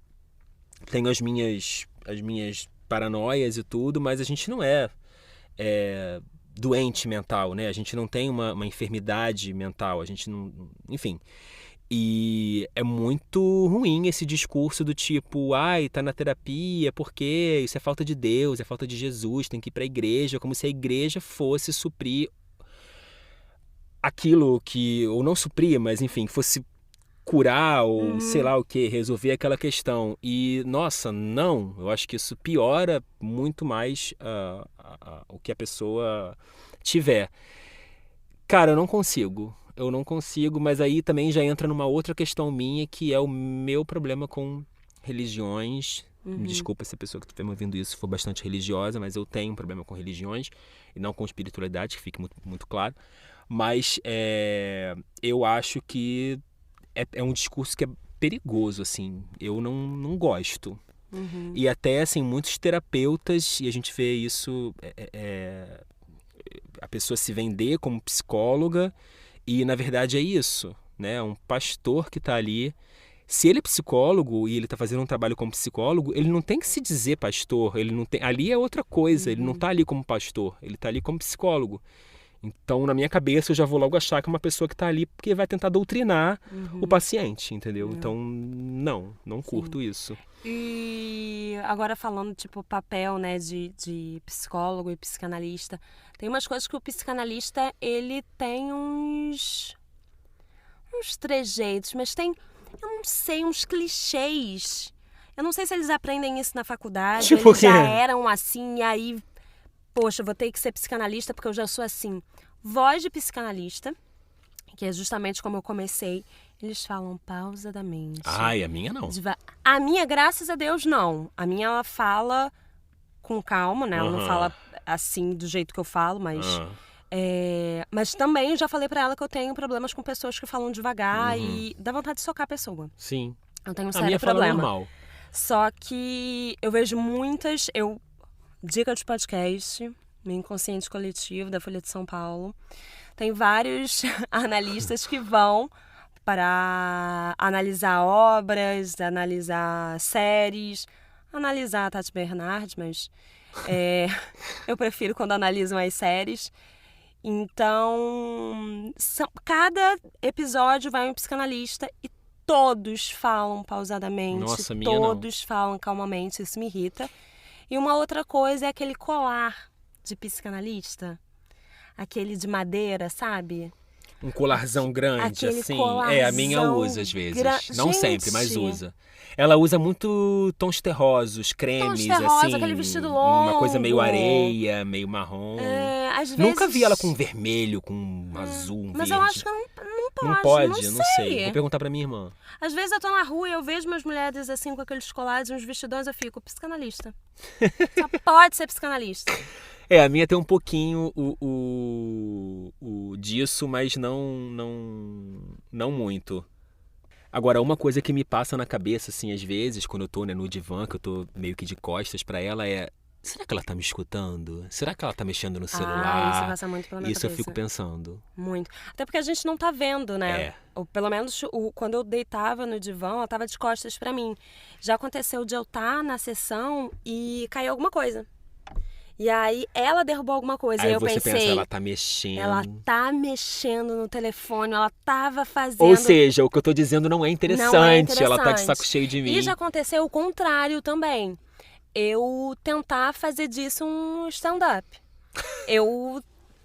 tenho as minhas paranoias e tudo, mas a gente não é doente mental, né? A gente não tem uma enfermidade mental, a gente não... Enfim. E é muito ruim esse discurso do tipo, ai, tá na terapia, por quê? Isso é falta de Deus, é falta de Jesus, tem que ir pra igreja, como se a igreja fosse suprir aquilo que... Ou não suprir, mas enfim, fosse curar ou sei lá o que, resolver aquela questão. E, nossa, não, eu acho que isso piora muito mais o que a pessoa tiver. Cara, eu não consigo, mas aí também já entra numa outra questão minha, que é o meu problema com religiões. Me desculpa se a pessoa que estiver me ouvindo isso for bastante religiosa, mas eu tenho um problema com religiões e não com espiritualidade, que fique muito, muito claro. Mas eu acho que é um discurso que é perigoso, assim. Eu não gosto. E até, assim, muitos terapeutas, e a gente vê isso, a pessoa se vender como psicóloga, e na verdade é isso, né? Um pastor que está ali. Se ele é psicólogo e ele está fazendo um trabalho como psicólogo, ele não tem que se dizer pastor. Ele não tem... Ali é outra coisa. Ele não está ali como pastor. Ele está ali como psicólogo. Então, na minha cabeça, eu já vou logo achar que é uma pessoa que está ali porque vai tentar doutrinar o paciente, entendeu? Então, não curto isso. E agora falando, tipo, papel, né, de psicólogo e psicanalista, tem umas coisas que o psicanalista, ele tem uns trejeitos, mas tem, eu não sei, uns clichês. Eu não sei se eles aprendem isso na faculdade, tipo eles já eram assim, e aí... Poxa, vou ter que ser psicanalista porque eu já sou assim. Voz de psicanalista, que é justamente como eu comecei, eles falam pausadamente. Ai, a minha não. A minha, graças a Deus, não. A minha, ela fala com calma, né? Ela não fala assim do jeito que eu falo, mas... mas também eu já falei pra ela que eu tenho problemas com pessoas que falam devagar e dá vontade de socar a pessoa. Sim. Eu tenho um A sério minha problema. fala normal. Só que eu vejo muitas... Dica de podcast, meu inconsciente coletivo da Folha de São Paulo. Tem vários analistas que vão para analisar obras, analisar séries, analisar a Tati Bernardes, mas eu prefiro quando analisam as séries. Então, cada episódio vai um psicanalista e todos falam pausadamente, Nossa, minha todos falam calmamente, isso me irrita. E uma outra coisa é aquele colar de psicanalista. Aquele de madeira, sabe? Um colarzão grande, aquele assim. colarzão A minha usa às vezes. Não Gente. sempre, mas usa. Ela usa muito tons terrosos, cremes, assim. Aquele vestido longo. Uma coisa meio areia, meio marrom. Às vezes... Nunca vi ela com vermelho, com azul, mas verde. eu acho que não pode. Não pode, não sei. Vou perguntar pra minha irmã. Às vezes eu tô na rua e eu vejo umas mulheres assim com aqueles colares e uns vestidões, eu fico, psicanalista. Só pode ser psicanalista. A minha tem um pouquinho o disso, mas não muito. Agora, uma coisa que me passa na cabeça, assim, às vezes, quando eu tô no divã, que eu tô meio que de costas pra ela, será que ela tá me escutando? Será que ela tá mexendo no celular? Isso passa muito pela minha Isso cabeça. eu fico pensando. Muito. Até porque a gente não tá vendo, né? Ou pelo menos quando eu deitava no divã, ela tava de costas pra mim. Já aconteceu de eu estar na sessão e cair alguma coisa. E aí ela derrubou alguma coisa. Aí e eu você pensei, pensa, ela tá mexendo. Ela tá mexendo no telefone, ela tava fazendo... Ou seja, o que eu tô dizendo não é interessante. Não é interessante. Ela tá de saco cheio de mim. E já aconteceu o contrário também. Eu tentar fazer disso um stand-up.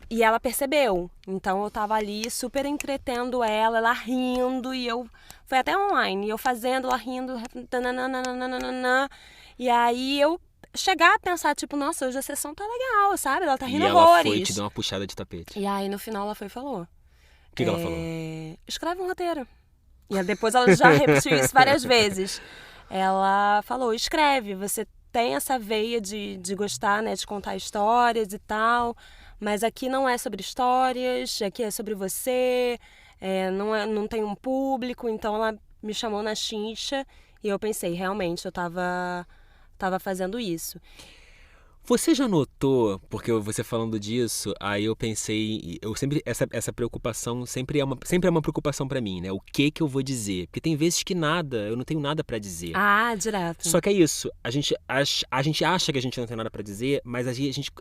E ela percebeu. Então eu tava ali super entretendo ela rindo, e eu... Foi até online, e eu fazendo, ela rindo, e aí eu chegar a pensar, tipo, nossa, hoje a sessão tá legal, sabe? Ela tá rindo horrores. E ela foi te dar uma puxada de tapete. E aí no final ela foi e falou. O que ela falou? Escreve um roteiro. E aí, depois ela já repetiu isso várias vezes. Ela falou, escreve, você tem essa veia de gostar, né, de contar histórias e tal, mas aqui não é sobre histórias, aqui é sobre você, não tem um público. Então ela me chamou na chincha e eu pensei, realmente, eu tava fazendo isso. Você já notou, porque você falando disso, aí eu pensei, eu sempre, essa preocupação sempre é uma preocupação pra mim, né? O que eu vou dizer? Porque tem vezes que eu não tenho nada pra dizer. Ah, direto. Só que é isso, a gente acha que a gente não tem nada pra dizer, mas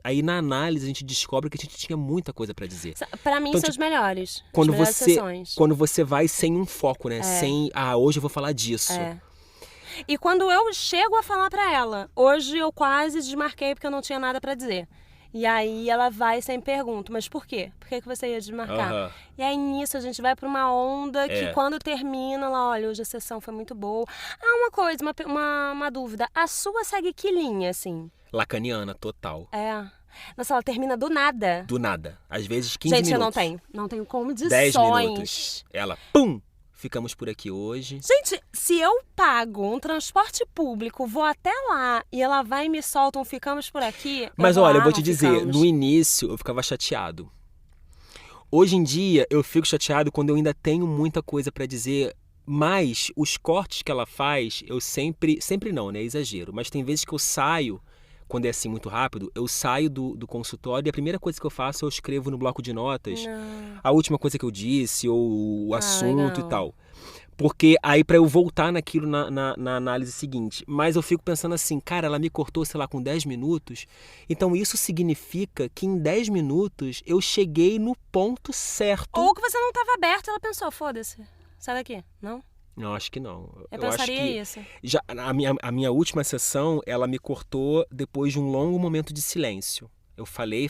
aí na análise a gente descobre que a gente tinha muita coisa pra dizer. Pra mim Então, são os melhores. Quando as melhores sessões. quando você vai sem um foco, né? Sem, hoje eu vou falar disso. E quando eu chego a falar pra ela, hoje eu quase desmarquei porque eu não tinha nada pra dizer. E aí ela vai e sempre pergunta, mas por quê? Por que você ia desmarcar? E aí nisso a gente vai pra uma onda que quando termina, ela, olha, hoje a sessão foi muito boa. Uma coisa, uma dúvida, a sua segue que linha, assim? Lacaniana, total. Nossa, ela termina do nada. Do nada. Às vezes 15 minutos. Gente, eu não tenho condições. 10 minutos. Ela, pum! Ficamos por aqui hoje. Gente, se eu pago um transporte público, vou até lá e ela vai e me solta um ficamos por aqui... Mas olha, eu vou te dizer, no início eu ficava chateado. Hoje em dia eu fico chateado quando eu ainda tenho muita coisa pra dizer, mas os cortes que ela faz, eu sempre não, né? Exagero. Mas tem vezes que eu saio, quando é assim muito rápido, eu saio do consultório e a primeira coisa que eu faço, eu escrevo no bloco de notas a última coisa que eu disse, ou o assunto legal. e tal. Porque aí pra eu voltar naquilo na análise seguinte. Mas eu fico pensando assim, cara, ela me cortou, sei lá, com 10 minutos. Então isso significa que em 10 minutos eu cheguei no ponto certo. Ou que você não estava aberto, ela pensou, foda-se, sai daqui, não? Não, acho que não. Eu pensaria acho que isso. Já, a minha última sessão, ela me cortou depois de um longo momento de silêncio. Eu falei,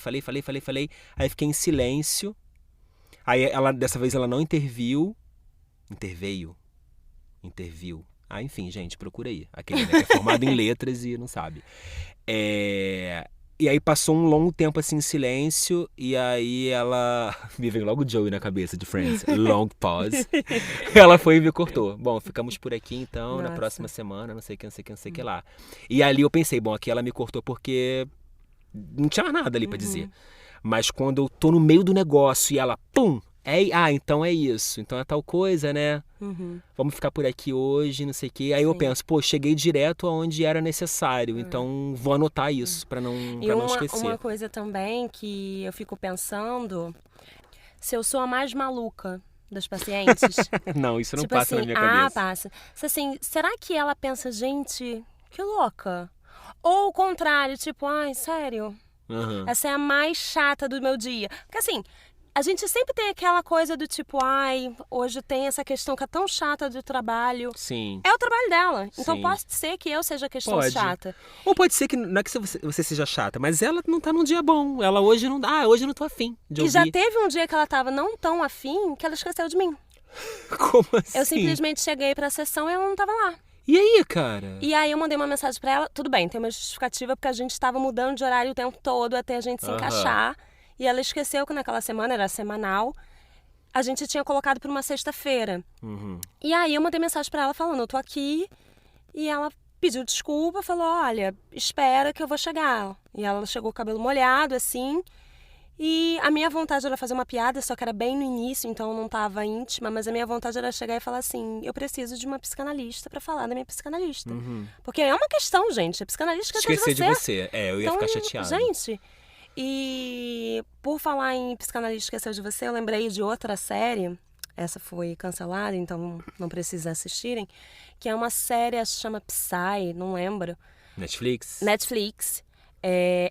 aí fiquei em silêncio. Aí dessa vez ela não interviu. Interviu. Enfim, gente, procura aí. Aquele, né, que é formado em letras e não sabe. E aí passou um longo tempo assim em silêncio, e aí ela... Me veio logo o Joey na cabeça de Friends. Long pause. Ela foi e me cortou. Bom, ficamos por aqui então, na próxima semana, não sei o que lá. E ali eu pensei, bom, aqui ela me cortou porque não tinha nada ali pra dizer. Mas quando eu tô no meio do negócio e ela, pum! Então é isso. Então é tal coisa, né? Vamos ficar por aqui hoje, não sei o quê. Aí eu penso, cheguei direto aonde era necessário. Então vou anotar isso pra não esquecer. Uma coisa também que eu fico pensando, se eu sou a mais maluca das pacientes... Não, isso não tipo passa assim, na minha cabeça. Passa. Assim, será que ela pensa, gente, que louca? Ou o contrário, tipo, ai, sério? Essa é a mais chata do meu dia. Porque assim... A gente sempre tem aquela coisa do tipo, hoje tem essa questão que é tão chata do trabalho. Sim. É o trabalho dela. Então Sim. pode ser que eu seja a questão chata. Ou pode ser que não é que você seja chata, mas ela não tá num dia bom. Ela hoje não dá, hoje eu não tô afim de ouvir. E já teve um dia que ela tava não tão afim que ela esqueceu de mim. Como assim? Eu simplesmente cheguei pra sessão e ela não tava lá. E aí, cara? E aí eu mandei uma mensagem pra ela, tudo bem, tem uma justificativa porque a gente estava mudando de horário o tempo todo até a gente se encaixar. E ela esqueceu que naquela semana, era semanal, a gente tinha colocado para uma sexta-feira. E aí eu mandei mensagem para ela falando, eu tô aqui. E ela pediu desculpa, falou, olha, espera que eu vou chegar. E ela chegou com o cabelo molhado, assim. E a minha vontade era fazer uma piada, só que era bem no início, então não tava íntima. Mas a minha vontade era chegar e falar assim, eu preciso de uma psicanalista para falar da minha psicanalista. Porque é uma questão, gente, a psicanalista esquecer de você. Eu ia ficar chateada. Gente... E por falar em psicanalista esqueceu de você, eu lembrei de outra série, essa foi cancelada, então não precisa assistirem, que é uma série, se chama Psy, não lembro. Netflix.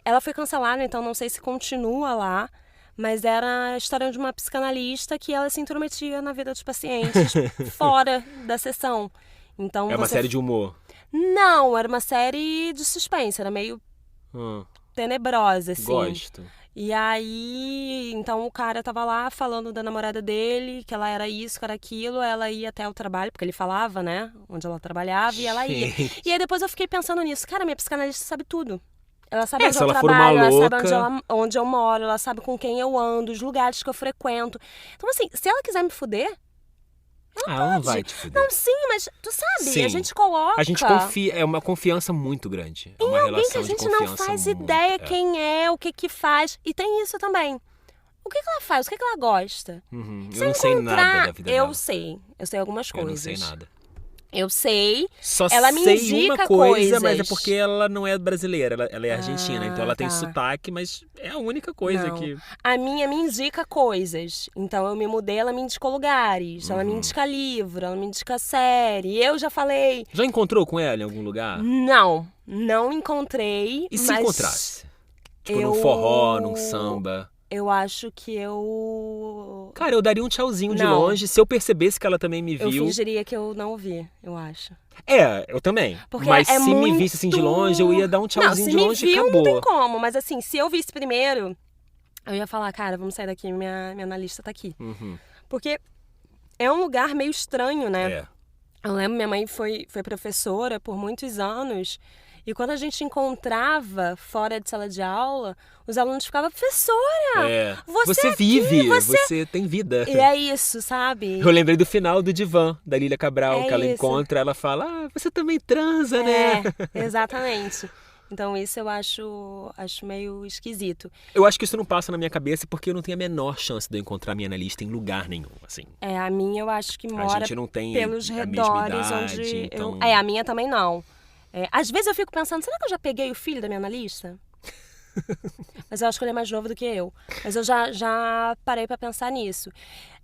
Ela foi cancelada, então não sei se continua lá, mas era a história de uma psicanalista que ela se intrometia na vida dos pacientes fora da sessão. Então, uma série de humor? Não, era uma série de suspense, era meio... tenebrosa, assim. Gosto. E aí, então o cara tava lá falando da namorada dele, que ela era isso, que era aquilo, ela ia até o trabalho, porque ele falava, né, onde ela trabalhava, e ela ia. E aí depois eu fiquei pensando nisso, cara, minha psicanalista sabe tudo. Ela sabe onde eu trabalho, ela sabe onde eu moro, ela sabe com quem eu ando, os lugares que eu frequento. Então assim, se ela quiser me fuder, ela não vai te fuder. Não, sim, mas tu sabe, sim. A gente coloca... A gente confia, é uma confiança muito grande. É uma alguém que a relação gente de não confiança faz muito, ideia quem é, o que que faz. E tem isso também. O que que ela faz? O que que ela gosta? Eu não sei nada da vida dela. Eu sei algumas coisas. Eu não sei nada. Eu sei. Só Ela me sei indica uma coisa, coisas. mas é porque ela não é brasileira, ela é argentina, então ela tem tá. sotaque, mas é a única coisa Não. que... A minha me indica coisas. Então eu me mudei, ela me indicou lugares. Ela me indica livro, ela me indica série. Eu já falei. Já encontrou com ela em algum lugar? Não encontrei. E se mas encontrasse? Tipo, num forró, num samba. Eu acho que eu. Cara, eu daria um tchauzinho de Não. longe se eu percebesse que ela também me Eu viu. fingiria que eu não vi, eu acho. Eu também. Porque mas é se me muito- visse assim de longe, eu ia dar um tchauzinho se de longe me e viu, acabou. não tem como. Mas assim, se eu visse primeiro, eu ia falar, cara, vamos sair daqui, minha analista tá aqui. Uhum. Porque é um lugar meio estranho, né? É. Eu lembro, minha mãe foi professora por muitos anos. E quando a gente encontrava fora de sala de aula, os alunos ficavam, professora, você vive, você tem vida. E é isso, sabe? Eu lembrei do final do Divã, da Lília Cabral, É que ela isso. encontra, ela fala, você também transa, né? Exatamente. Então isso eu acho meio esquisito. Eu acho que isso não passa na minha cabeça porque eu não tenho a menor chance de eu encontrar minha analista em lugar nenhum, assim. A minha eu acho que mora A gente não tem pelos a mesma redores idade, onde então... a minha também não. Às vezes eu fico pensando, será que eu já peguei o filho da minha analista? Mas eu acho que ele é mais novo do que eu. Mas eu já parei pra pensar nisso.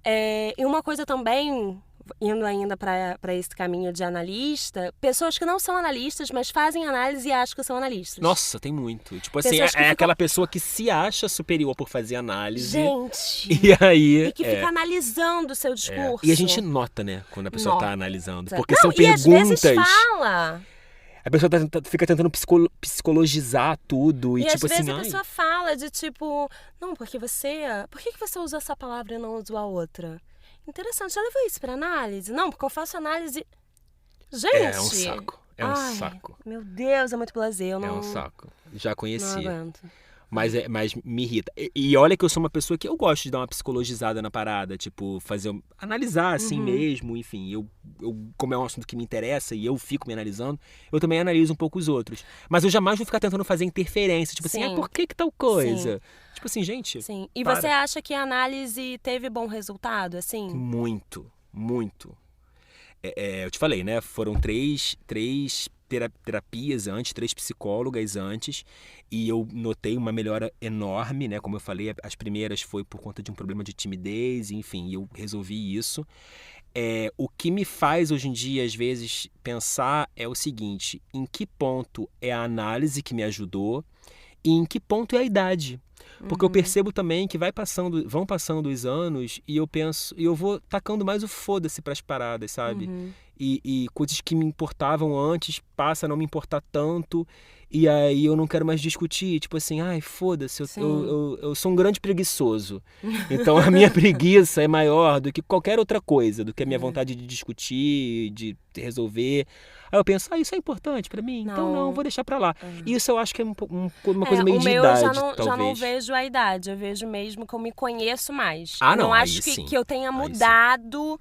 E uma coisa também, indo ainda para esse caminho de analista, pessoas que não são analistas, mas fazem análise e acham que são analistas. Nossa, tem muito. Tipo assim, Pessoas que é ficam- aquela pessoa que se acha superior por fazer análise. Gente! E aí... E que fica analisando o seu discurso. E a gente nota, né, quando a pessoa tá Nota. analisando. Porque Não, são e às perguntas... vezes fala. A pessoa fica tentando psicologizar tudo. E, E tipo às vezes assim, a pessoa fala de tipo, não, porque você... Por que você usa essa palavra e não usou a outra? Interessante, já levou isso pra análise? Não, porque eu faço análise... Gente! É um saco. É um saco. Meu Deus, é muito blasé. Eu não, É um saco. Já não conhecia. aguento. Mas me irrita. E olha que eu sou uma pessoa que eu gosto de dar uma psicologizada na parada. Tipo, analisar assim mesmo. Enfim, eu, como é um assunto que me interessa e eu fico me analisando, eu também analiso um pouco os outros. Mas eu jamais vou ficar tentando fazer interferência. Tipo assim, Sim. por que tal coisa? Sim. Tipo assim, gente... Sim. E para. você acha que a análise teve bom resultado, assim? Muito, muito. Eu te falei, né? Foram três terapias antes, 3 psicólogas antes, e eu notei uma melhora enorme, né? Como eu falei, as primeiras foi por conta de um problema de timidez, enfim, eu resolvi isso. O que me faz hoje em dia, às vezes, pensar é o seguinte: em que ponto é a análise que me ajudou e em que ponto é a idade? Porque eu percebo também que vão passando os anos e eu penso, e eu vou tacando mais o foda-se pras paradas, sabe? E coisas que me importavam antes passam a não me importar tanto, e aí eu não quero mais discutir, tipo assim, ai, foda-se, eu sou um grande preguiçoso. Então a minha preguiça é maior do que qualquer outra coisa, do que a minha vontade de discutir, de resolver. Aí eu penso, isso é importante pra mim? Então não, vou deixar pra lá. Isso eu acho que é uma coisa meio o de meu idade, eu já talvez. não vejo a idade, eu vejo mesmo que eu me conheço mais. Ah, Eu não, não aí acho sim. que eu tenha Aí sim. mudado.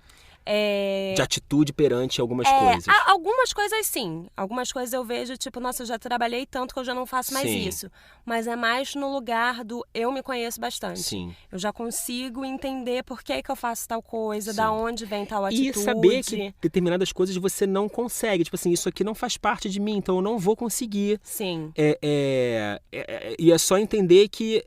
De atitude perante algumas coisas. Algumas coisas sim. Algumas coisas eu vejo, tipo, nossa, eu já trabalhei tanto que eu já não faço mais Sim. isso. Mas é mais no lugar do eu me conheço bastante. Sim. Eu já consigo entender por que eu faço tal coisa, Sim. da onde vem tal atitude. E saber que determinadas coisas você não consegue. Tipo assim, isso aqui não faz parte de mim, então eu não vou conseguir. Sim. E é só entender que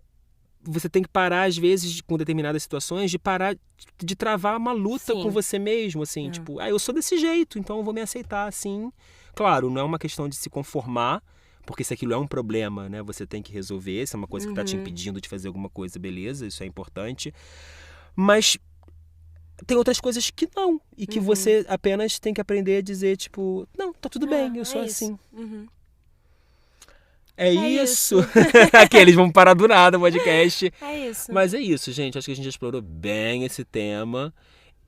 você tem que parar, às vezes, com determinadas situações, de parar de travar uma luta Sim. com você mesmo, assim. Tipo, eu sou desse jeito, então eu vou me aceitar assim. Claro, não é uma questão de se conformar, porque se aquilo é um problema, né, você tem que resolver. Se é uma coisa que está te impedindo de fazer alguma coisa, beleza, isso é importante. Mas tem outras coisas que não, e que você apenas tem que aprender a dizer, tipo, não, tá tudo bem, eu sou assim. É isso. Aqueles vão parar do nada o podcast. É isso. Mas é isso, gente. Acho que a gente explorou bem esse tema.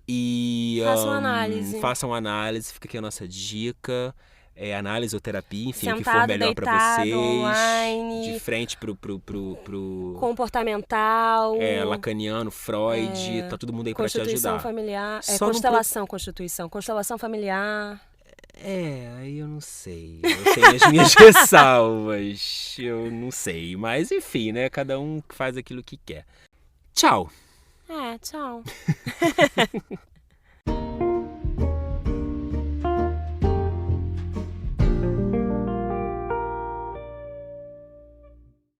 E Façam análise. Façam análise. Fica aqui a nossa dica. Análise ou terapia, enfim, o que for Sentado, melhor pra deitado, vocês. online. De frente pro Comportamental. lacaniano, Freud. Tá todo mundo aí pra te Constituição ajudar. familiar. Só não Constelação, Constituição. Constelação familiar. Aí eu não sei. Eu tenho as minhas ressalvas. Eu não sei. Mas enfim, né? Cada um faz aquilo que quer. Tchau. Tchau.